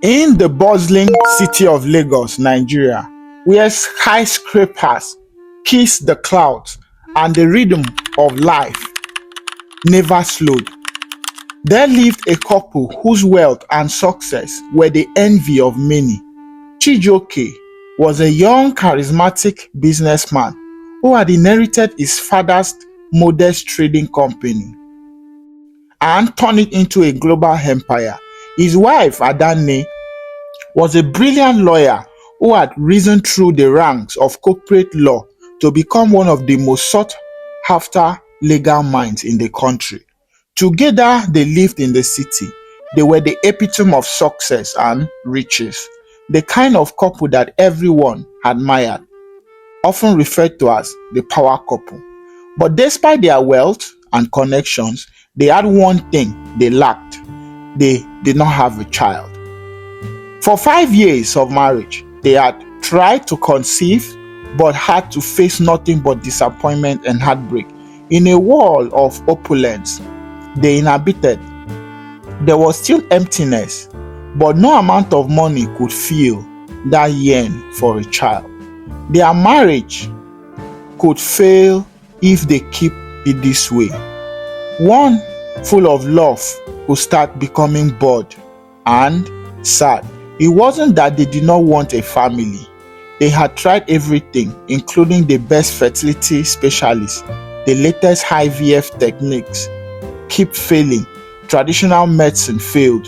In the bustling city of Lagos, Nigeria, where skyscrapers kiss the clouds and the rhythm of life never slowed, there lived a couple whose wealth and success were the envy of many. Chijioke was a young, charismatic businessman who had inherited his father's modest trading company and turned it into a global empire. His wife, Adanne, was a brilliant lawyer who had risen through the ranks of corporate law to become one of the most sought after legal minds in the country. Together, they lived in the city. They were the epitome of success and riches, the kind of couple that everyone admired, often referred to as the power couple. But despite their wealth and connections, they had one thing they lacked. They did not have a child. For 5 years of marriage, they had tried to conceive but had to face nothing but disappointment and heartbreak. In a world of opulence they inhabited, there was still emptiness, but no amount of money could fill that yearning for a child. Their marriage could fail if they keep it this way. One full of love could start becoming bored and sad. It wasn't that they did not want a family. They had tried everything, including the best fertility specialists, the latest IVF techniques, keep failing. Traditional medicine failed.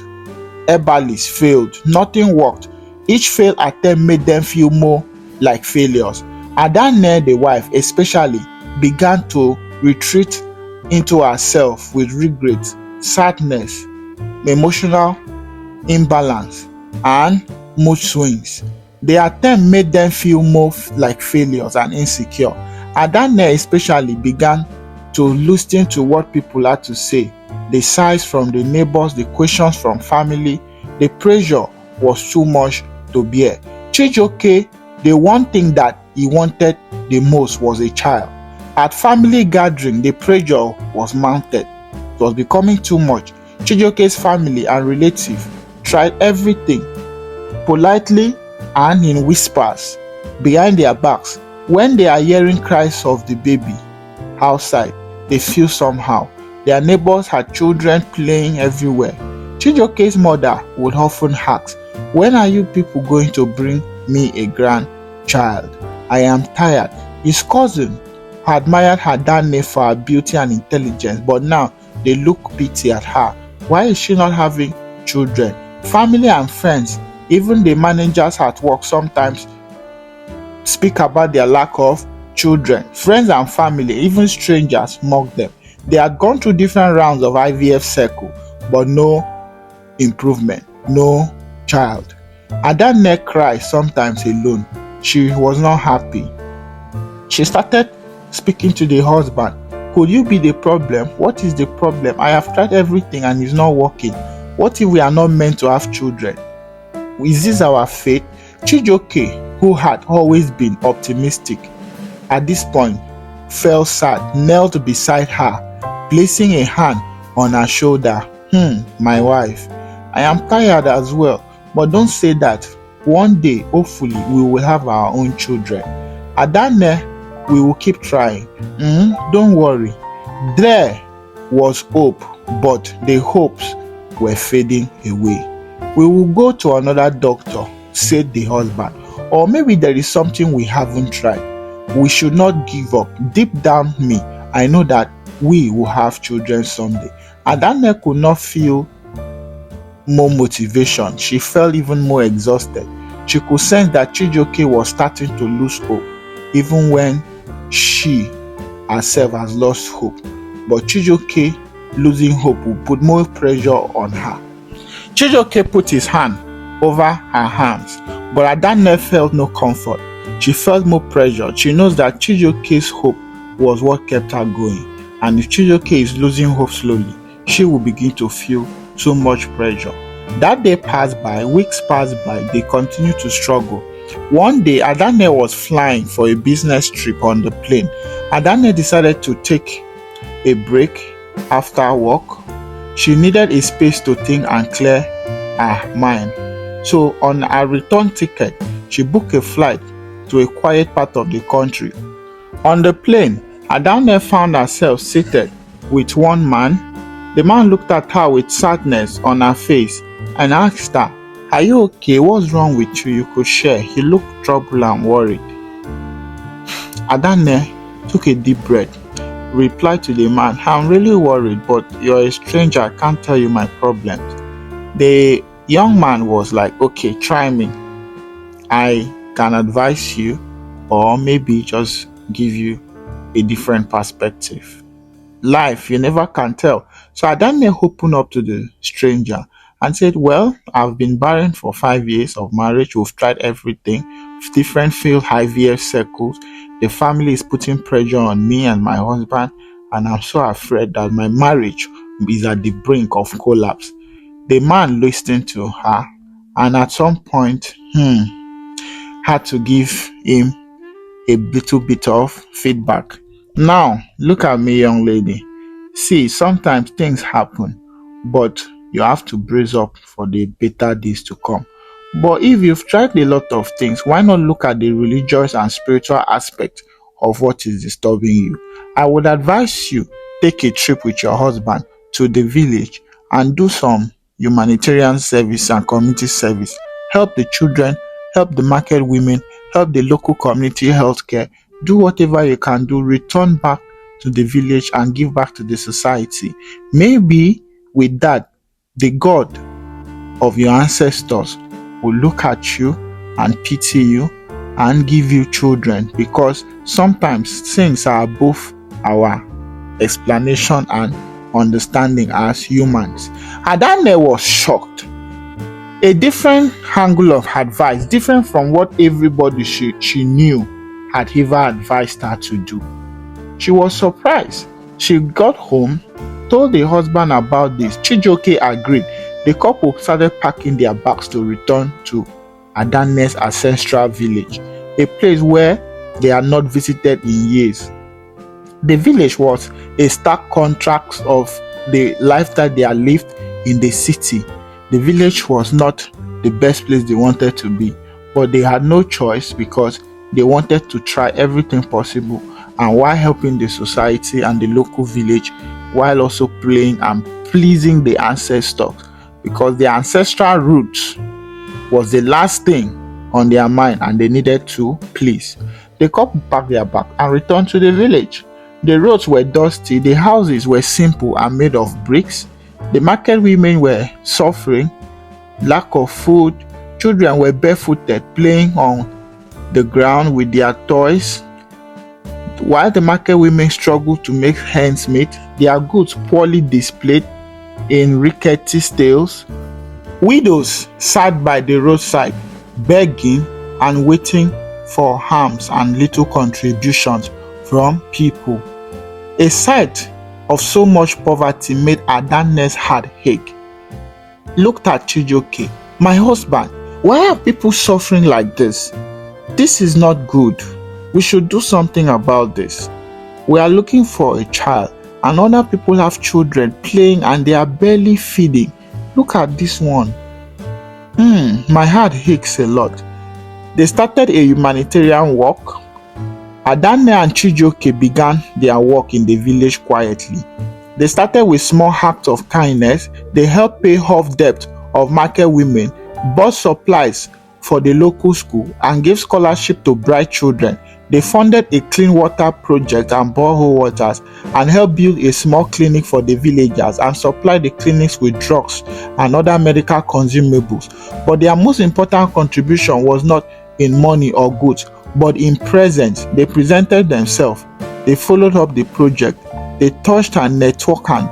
Herbalists failed. Nothing worked. Each failed attempt made them feel more like failures. Adanne, the wife especially, began to retreat into herself with regret, sadness, emotional imbalance, and mood swings. The attempt made them feel more like failures and insecure. Adanne especially began to listen to what people had to say, the sighs from the neighbors, the questions from family. The pressure was too much to bear. Chijioke, the one thing that he wanted the most was a child. At family gathering, the pressure was mounted. It was becoming too much. Chijioke's family and relatives tried everything, politely and in whispers, behind their backs. When they are hearing cries of the baby outside, they feel somehow. Their neighbors had children playing everywhere. Chijioke's mother would often ask, "When are you people going to bring me a grandchild? I am tired." His cousin admired Adanne for her beauty and intelligence, but now they look pity at her. Why is she not having children? Family and friends, even the managers at work, sometimes speak about their lack of children. Friends and family, even strangers, mock them. They had gone through different rounds of IVF cycle, but no improvement, no child. Adanne cried sometimes alone. She was not happy. She started speaking to the husband. "Could you be the problem? What is the problem? I have tried everything and it's not working. What if we are not meant to have children? Is this our fate?" Chijioke, who had always been optimistic, at this point felt sad, knelt beside her, placing a hand on her shoulder. My wife, I am tired as well, but don't say that. One day, hopefully, we will have our own children. Adanne, we will keep trying. Don't worry." There was hope, but the hopes were fading away. "We will go to another doctor," said the husband. "Or maybe there is something we haven't tried. We should not give up. Deep down me, I know that we will have children someday." Adanne could not feel more motivation. She felt even more exhausted. She could sense that Chijioke was starting to lose hope, even when she herself has lost hope. But Chijioke losing hope will put more pressure on her. Chijioke put his hand over her hands, but Adanne felt no comfort. She felt more pressure. She knows that Chijioke's hope was what kept her going. And if Chijioke is losing hope slowly, she will begin to feel so much pressure. That day passed by, weeks passed by, they continued to struggle. One day, Adanne was flying for a business trip on the plane. Adanne decided to take a break after work. She needed a space to think and clear her mind. So on her return ticket, she booked a flight to a quiet part of the country. On the plane, Adanne found herself seated with one man. The man looked at her with sadness on her face and asked her, "Are you okay? What's wrong with you? You could share." He looked troubled and worried. Adanne took a deep breath, replied to the man, "I'm really worried, but you're a stranger. I can't tell you my problems." The young man was like, "Okay, try me. I can advise you or maybe just give you a different perspective. Life, you never can tell." So Adanne opened up to the stranger and said, "Well, I've been barren for 5 years of marriage. We've tried everything, different field IVF circles. The family is putting pressure on me and my husband, and I'm so afraid that my marriage is at the brink of collapse." The man listened to her and at some point had to give him a little bit of feedback. "Now, look at me, young lady. See, sometimes things happen, but you have to brace up for the better days to come. But if you've tried a lot of things, why not look at the religious and spiritual aspect of what is disturbing you? I would advise you take a trip with your husband to the village and do some humanitarian service and community service. Help the children, help the market women, help the local community healthcare. Do whatever you can do. Return back to the village and give back to the society. Maybe with that, the God of your ancestors will look at you and pity you and give you children, because sometimes things are above our explanation and understanding as humans." Adanne was shocked. A different angle of advice, different from what everybody she knew had ever advised her to do. She was surprised. She got home, told the husband about this. Chijioke agreed. The couple started packing their bags to return to Adanne's ancestral village, a place where they had not visited in years. The village was a stark contrast of the lifestyle they had lived in the city. The village was not the best place they wanted to be, but they had no choice because they wanted to try everything possible, and while helping the society and the local village, while also praying and pleasing the ancestors, because the ancestral roots was the last thing on their mind and they needed to please. The couple packed their bag and returned to the village. The roads were dusty, the houses were simple and made of bricks. The market women were suffering lack of food. Children were barefooted, playing on the ground with their toys. While the market women struggled to make ends meet, their goods poorly displayed in rickety stalls. Widows sat by the roadside, begging and waiting for alms and little contributions from people. A sight of so much poverty made Adanne's heart ache. Looked at Chijioke. "My husband, why are people suffering like this? This is not good. We should do something about this. We are looking for a child, and other people have children playing and they are barely feeding. Look at this one. My heart aches a lot." They started a humanitarian work. Adanne and Chijioke began their work in the village quietly. They started with small acts of kindness. They helped pay off debt of market women, bought supplies for the local school, and gave scholarship to bright children. They funded a clean water project and borehole waters, and helped build a small clinic for the villagers and supplied the clinics with drugs and other medical consumables. But their most important contribution was not in money or goods, but in presence. They presented themselves. They followed up the project. They touched and networked and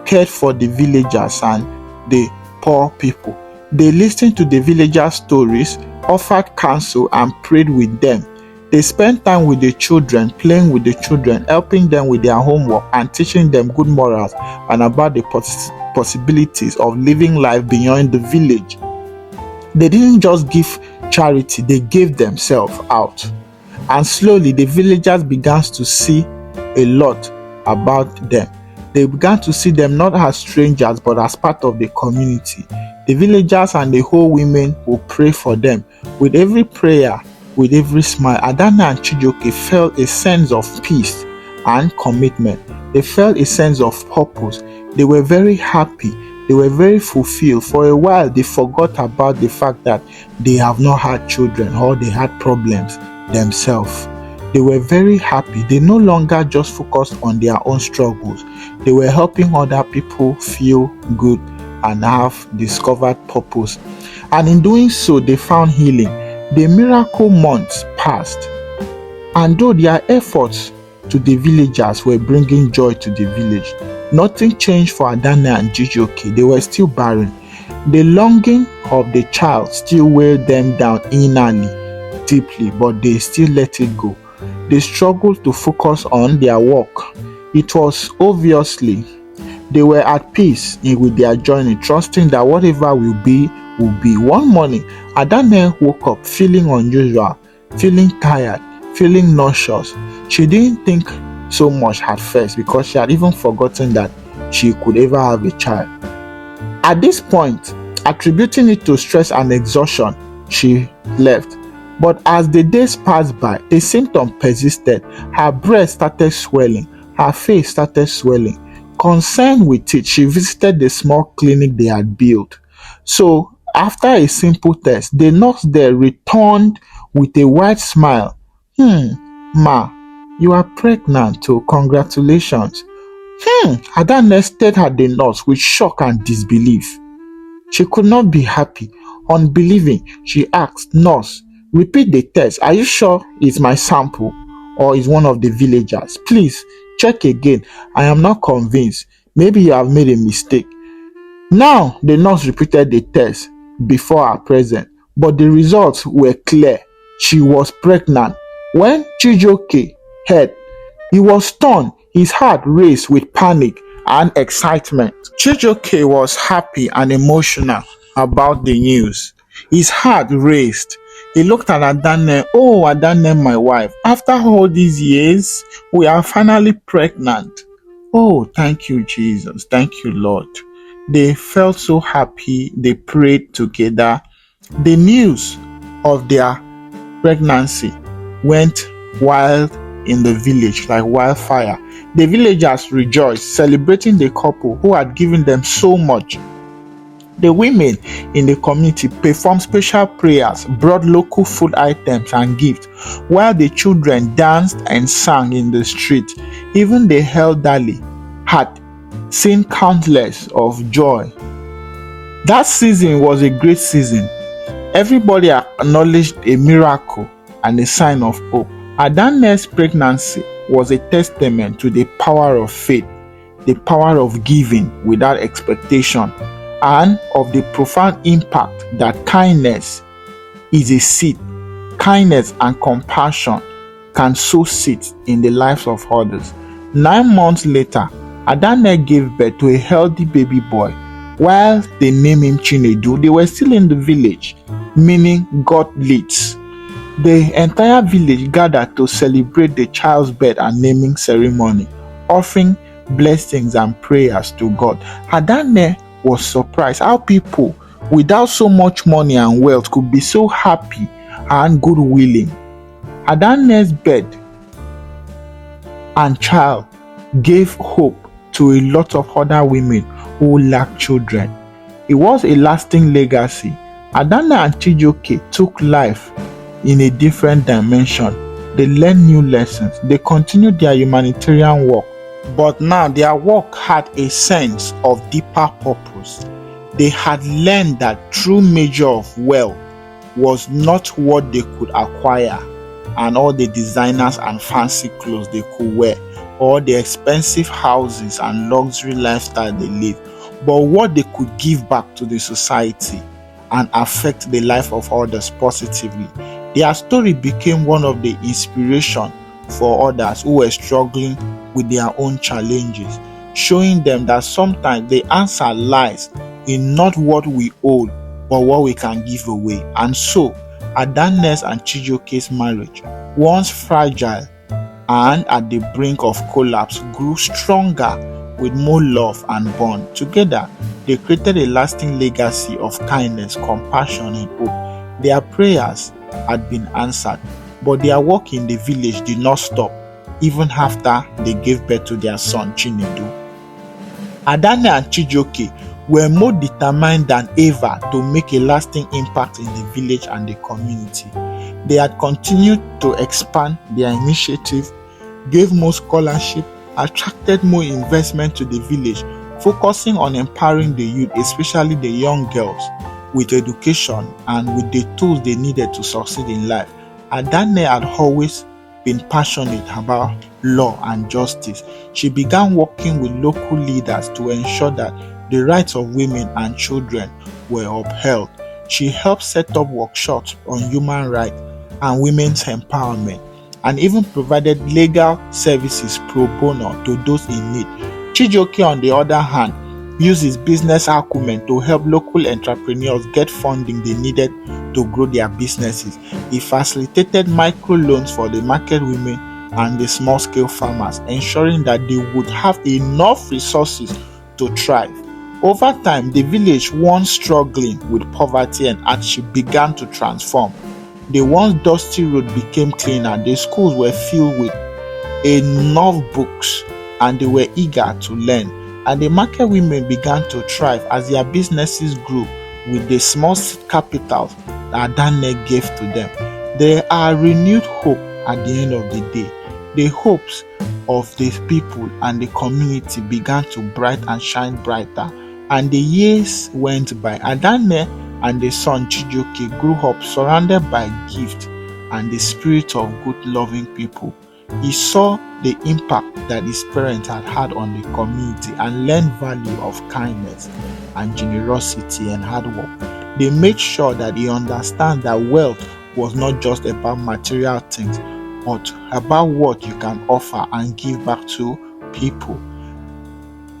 cared for the villagers and the poor people. They listened to the villagers' stories, offered counsel, and prayed with them. They spent time with the children, playing with the children, helping them with their homework, and teaching them good morals and about the possibilities of living life beyond the village. They didn't just give charity, they gave themselves out. And slowly the villagers began to see a lot about them. They began to see them not as strangers but as part of the community. The villagers and the whole women would pray for them. With every prayer, with every smile, Adanne and Chijioke felt a sense of peace and commitment. They felt a sense of purpose. They were very happy. They were very fulfilled. For a while, they forgot about the fact that they have not had children or they had problems themselves. They were very happy. They no longer just focused on their own struggles. They were helping other people feel good and have discovered purpose. And in doing so, they found healing. The miracle months passed. And though their efforts to the villagers were bringing joy to the village, nothing changed for Adanne and Chijioke. They were still barren. The longing of the child still weighed them down innerly, deeply, but they still let it go. They struggled to focus on their work. It was obviously they were at peace with their journey, trusting that whatever will be, will be. One morning, Adanne woke up feeling unusual, feeling tired, feeling nauseous. She didn't think so much at first because she had even forgotten that she could ever have a child. At this point, attributing it to stress and exhaustion, she left. But as the days passed by, the symptom persisted. Her breast started swelling. Her face started swelling. Concerned with it, she visited the small clinic they had built. So, after a simple test, the nurse there returned with a wide smile. Ma, you are pregnant too. Congratulations. Adanne stared at the nurse with shock and disbelief. She could not be happy. Unbelieving, she asked, Nurse, repeat the test. Are you sure it's my sample or is one of the villagers? Please, check again. I am not convinced. Maybe you have made a mistake. Now, the nurse repeated the test before her presence, but the results were clear. She was pregnant. When Chijioke heard, he was stunned. His heart raced with panic and excitement. Chijioke was happy and emotional about the news. His heart raced. He looked at Adanne. Oh, Adanne, my wife. After all these years, we are finally pregnant. Oh, thank you, Jesus. Thank you, Lord. They felt so happy. They prayed together. The news of their pregnancy went wild in the village like wildfire. The villagers rejoiced, celebrating the couple who had given them so much. The women in the community performed special prayers, brought local food items and gifts, while the children danced and sang in the street. Even the elderly had seen countless of joy. That season was a great season. Everybody acknowledged a miracle and a sign of hope. Adanne's pregnancy was a testament to the power of faith, the power of giving without expectation, and of the profound impact that kindness is a seed. Kindness and compassion can sow seeds in the lives of others. 9 months later, Adanne gave birth to a healthy baby boy. While they named him Chinedu, they were still in the village, meaning God leads. The entire village gathered to celebrate the child's birth and naming ceremony, offering blessings and prayers to God. Adanne was surprised how people without so much money and wealth could be so happy and good-willing. Adanne's birth and child gave hope to a lot of other women who lacked children. It was a lasting legacy. Adanne and Chijioke took life in a different dimension. They learned new lessons. They continued their humanitarian work. But now their work had a sense of deeper purpose. They had learned that true measure of wealth was not what they could acquire and all the designers and fancy clothes they could wear, or the expensive houses and luxury lifestyle they live, but what they could give back to the society and affect the life of others positively. Their story became one of the inspiration for others who were struggling with their own challenges, showing them that sometimes the answer lies in not what we own, but what we can give away. And so, Adanne's and Chijioke's marriage, once fragile and at the brink of collapse, grew stronger with more love and bond. Together, they created a lasting legacy of kindness, compassion, and hope. Their prayers had been answered, but their work in the village did not stop even after they gave birth to their son Chinedu. Adane and Chijioke were more determined than ever to make a lasting impact in the village and the community. They had continued to expand their initiative, gave more scholarship, attracted more investment to the village, focusing on empowering the youth, especially the young girls, with education and with the tools they needed to succeed in life. Adane had always been passionate about law and justice. She began working with local leaders to ensure that the rights of women and children were upheld. She helped set up workshops on human rights and women's empowerment, and even provided legal services pro bono to those in need. Chijioke, on the other hand, used his business acumen to help local entrepreneurs get funding they needed to grow their businesses. He facilitated microloans for the market women and the small-scale farmers, ensuring that they would have enough resources to thrive. Over time, the village, once struggling with poverty and hardship, began to transform. The once dusty road became cleaner, the schools were filled with enough books, and they were eager to learn. And the market women began to thrive as their businesses grew with the small capitals that Adane gave to them. There are renewed hope at the end of the day. The hopes of the people and the community began to bright and shine brighter. And the years went by. Adane and the son Chijioke grew up surrounded by gifts and the spirit of good, loving people. He saw the impact that his parents had had on the community and learned value of kindness and generosity and hard work. They made sure that he understands that wealth was not just about material things, but about what you can offer and give back to people.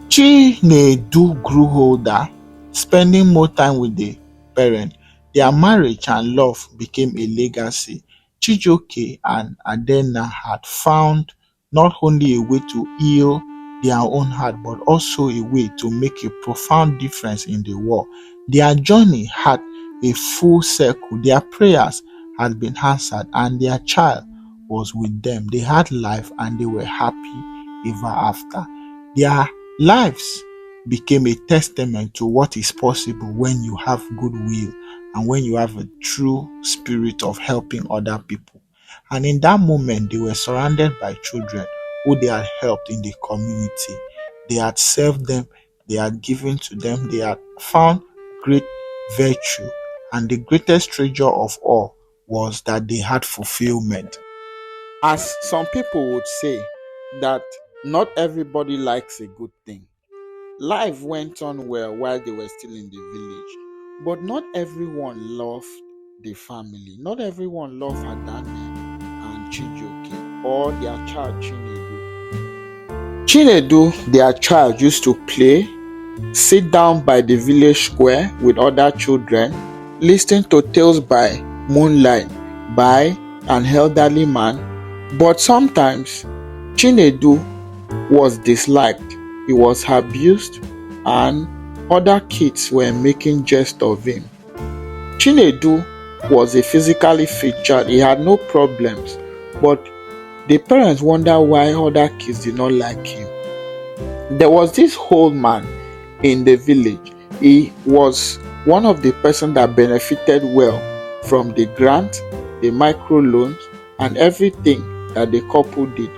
Chinedu grew older, spending more time with the parent. Their marriage and love became a legacy. Chijioke and Adena had found not only a way to heal their own heart, but also a way to make a profound difference in the world. Their journey had a full circle. Their prayers had been answered, and their child was with them. They had life and they were happy ever after. Their lives became a testament to what is possible when you have goodwill and when you have a true spirit of helping other people. And in that moment, they were surrounded by children who they had helped in the community. They had served them, they had given to them, they had found great virtue, and the greatest treasure of all was that they had fulfillment. As some people would say, that not everybody likes a good thing. Life went on well while they were still in the village, but not everyone loved the family. Not everyone loved Adane and Chijioke or their child Chinedu. Chinedu, their child, used to play, sit down by the village square with other children, listen to tales by moonlight by an elderly man. But sometimes Chinedu was disliked, he was abused, and other kids were making jest of him. Chinedu was a physically fit child, he had no problems, but the parents wondered why other kids did not like him. There was this old man in the village. He was one of the persons that benefited well from the grant, the microloans, and everything that the couple did.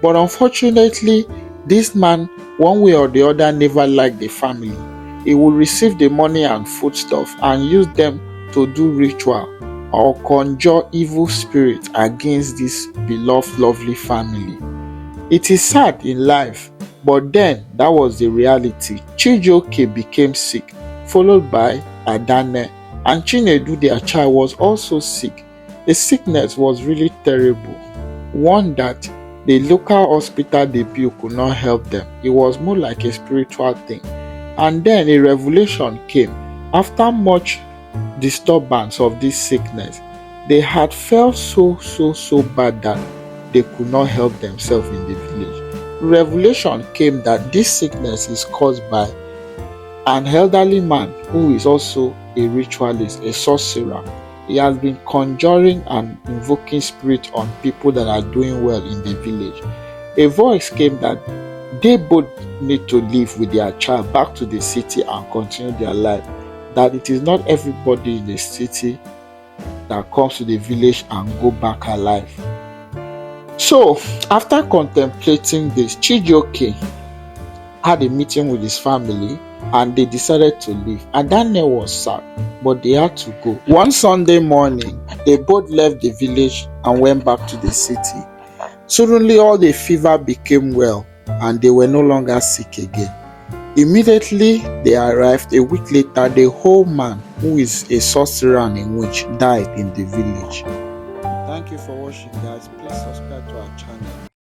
But unfortunately, this man, one way or the other, never liked the family. He would receive the money and foodstuff and use them to do ritual or conjure evil spirits against this beloved, lovely family. It is sad in life, but then that was the reality. Chijioke became sick, followed by Adane, and Chinedu, their child, was also sick. The sickness was really terrible, one that the local hospital debut could not help them. It was more like a spiritual thing. And then a revelation came. After much disturbance of this sickness, they had felt so bad that they could not help themselves in the village. revelation came that this sickness is caused by an elderly man who is also a ritualist, a sorcerer. He has been conjuring and invoking spirits on people that are doing well in the village. A voice came that they both need to leave with their child back to the city and continue their life. That it is not everybody in the city that comes to the village and go back alive. So, after contemplating this, Chijioke had a meeting with his family and they decided to leave. And Daniel was sad, but they had to go. One Sunday morning, they both left the village and went back to the city. Suddenly, all the fever became well and they were no longer sick again. Immediately they arrived, a week later, the whole man, who is a sorcerer and a witch, died in the village.